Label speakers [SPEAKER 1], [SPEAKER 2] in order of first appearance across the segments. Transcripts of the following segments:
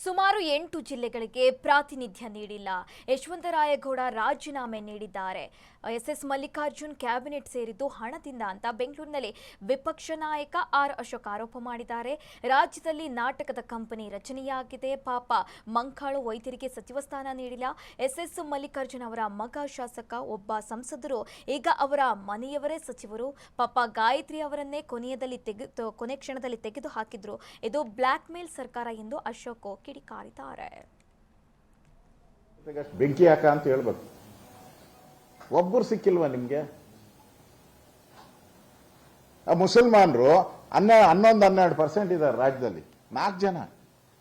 [SPEAKER 1] ಸುಮಾರು 8 ಜಿಲ್ಲೆಗಳಿಗೆ ಪ್ರಾತಿನಿಧ್ಯ ನೀಡಿಲ್ಲ. ಯಶವಂತರಾಯಗೌಡ ರಾಜೀನಾಮೆ ನೀಡಿದ್ದಾರೆ. ಎಸ್ಎಸ್ ಮಲ್ಲಿಕಾರ್ಜುನ್ ಕ್ಯಾಬಿನೆಟ್ ಸೇರಿದ್ದು ಹಣದಿಂದ ಅಂತ ಬೆಂಗಳೂರಿನಲ್ಲಿ ವಿಪಕ್ಷ ನಾಯಕ ಆರ್ ಅಶೋಕ್ ಆರೋಪ ಮಾಡಿದ್ದಾರೆ. ರಾಜ್ಯದಲ್ಲಿ ನಾಟಕದ ಕಂಪನಿ ರಚನೆಯಾಗಿದೆ. ಪಾಪ ಮಂಕಾಳು ವೈದ್ಯರಿಗೆ ಸಚಿವ ಸ್ಥಾನ ನೀಡಿಲ್ಲ. ಎಸ್ಎಸ್ ಮಲ್ಲಿಕಾರ್ಜುನ್ ಅವರ ಮಗ ಶಾಸಕ, ಒಬ್ಬ ಸಂಸದರು, ಈಗ ಅವರ ಮನೆಯವರೇ ಸಚಿವರು. ಪಾಪ ಗಾಯತ್ರಿ ಅವರನ್ನೇ ಕೊನೆ ಕ್ಷಣದಲ್ಲಿ ತೆಗೆದು ಹಾಕಿದ್ರು. ಇದು ಬ್ಲಾಕ್ ಮೇಲ್ ಸರ್ಕಾರ ಎಂದು ಅಶೋಕ್ ಕಿಡಿಕಾರಿದ್ದಾರೆ.
[SPEAKER 2] ಬೆಂಕಿ ಹಾಕ ಅಂತ ಹೇಳ್ಬೇಕು. ಒಬ್ಬರು ಸಿಕ್ಕಿಲ್ವಾ ನಿಮ್ಗೆ? ಮುಸಲ್ಮಾನರು 11-12% ಇದ್ದಾರೆ ರಾಜ್ಯದಲ್ಲಿ. 4 ಜನ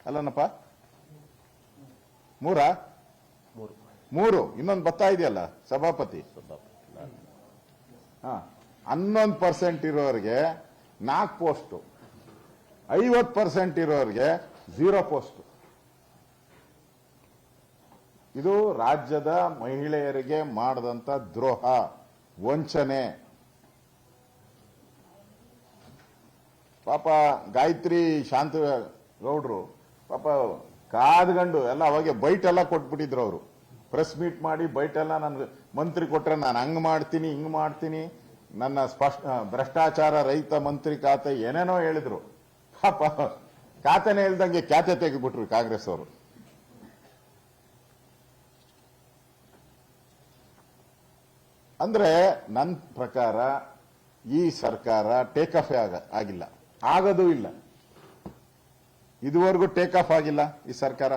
[SPEAKER 2] ಅಲ್ಲನಪ್ಪ, 3 ಇನ್ನೊಂದು ಬರ್ತಾ ಇದೆಯಲ್ಲ ಸಭಾಪತಿ. 11% ಇರೋರಿಗೆ 4 ಪೋಸ್ಟು, 50% ಇರೋರಿಗೆ 0 ಪೋಸ್ಟ್. ಇದು ರಾಜ್ಯದ ಮಹಿಳೆಯರಿಗೆ ಮಾಡಿದಂತ ದ್ರೋಹ, ವಂಚನೆ. ಪಾಪ ಗಾಯತ್ರಿ ಶಾಂತಗೌಡ್ರು ಪಾಪ ಕಾದ್ಗಂಡು ಎಲ್ಲ ಅವಾಗೆ ಬೈಟ್ ಎಲ್ಲ ಕೊಟ್ಬಿಟ್ಟಿದ್ರು. ಅವರು ಪ್ರೆಸ್ ಮೀಟ್ ಮಾಡಿ ಬೈಟ್ ಎಲ್ಲ ನನ್ಗೆ ಮಂತ್ರಿ ಕೊಟ್ರೆ ನಾನು ಹಂಗ್ ಮಾಡ್ತೀನಿ ಹಿಂಗ್ ಮಾಡ್ತೀನಿ, ನನ್ನ ಭ್ರಷ್ಟಾಚಾರ ರಹಿತ ಮಂತ್ರಿ ಖಾತೆ ಏನೇನೋ ಹೇಳಿದ್ರು. ಪಾಪ ಖಾತೆನೇ ಇಲ್ದಂಗೆ ಖ್ಯಾತೆ ತೆಗೆದ್ಬಿಟ್ರು ಕಾಂಗ್ರೆಸ್ ಅವರು. ಅಂದ್ರೆ ನನ್ನ ಪ್ರಕಾರ ಈ ಸರ್ಕಾರ ಟೇಕ್ ಆಫ್ ಆಗಿಲ್ಲ, ಆಗೋದೂ ಇಲ್ಲ. ಇದುವರೆಗೂ ಟೇಕ್ ಆಫ್ ಆಗಿಲ್ಲ ಈ ಸರ್ಕಾರ.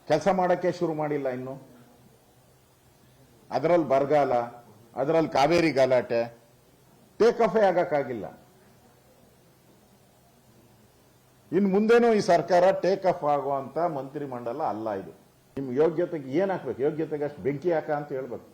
[SPEAKER 2] ಕೆಲಸ ಮಾಡಕ್ಕೆ ಶುರು ಮಾಡಿಲ್ಲ ಇನ್ನು. ಅದರಲ್ಲಿ ಬರಗಾಲ, ಅದರಲ್ಲಿ ಕಾವೇರಿ ಗಲಾಟೆ, ಟೇಕ್ ಆಫೇ ಆಗಕ್ಕಾಗಿಲ್ಲ. ಇನ್ನು ಮುಂದೇನೂ ಈ ಸರ್ಕಾರ ಟೇಕ್ ಆಫ್ ಆಗುವಂತ ಮಂತ್ರಿಮಂಡಲ ಅಲ್ಲ ಇದು. ನಿಮ್ ಯೋಗ್ಯತೆಗೆ ಏನ್ ಹಾಕ್ಬೇಕು? ಯೋಗ್ಯತೆಗೆ ಅಷ್ಟು ಬೆಂಕಿ ಹಾಕ ಅಂತ ಹೇಳ್ಬೇಕು.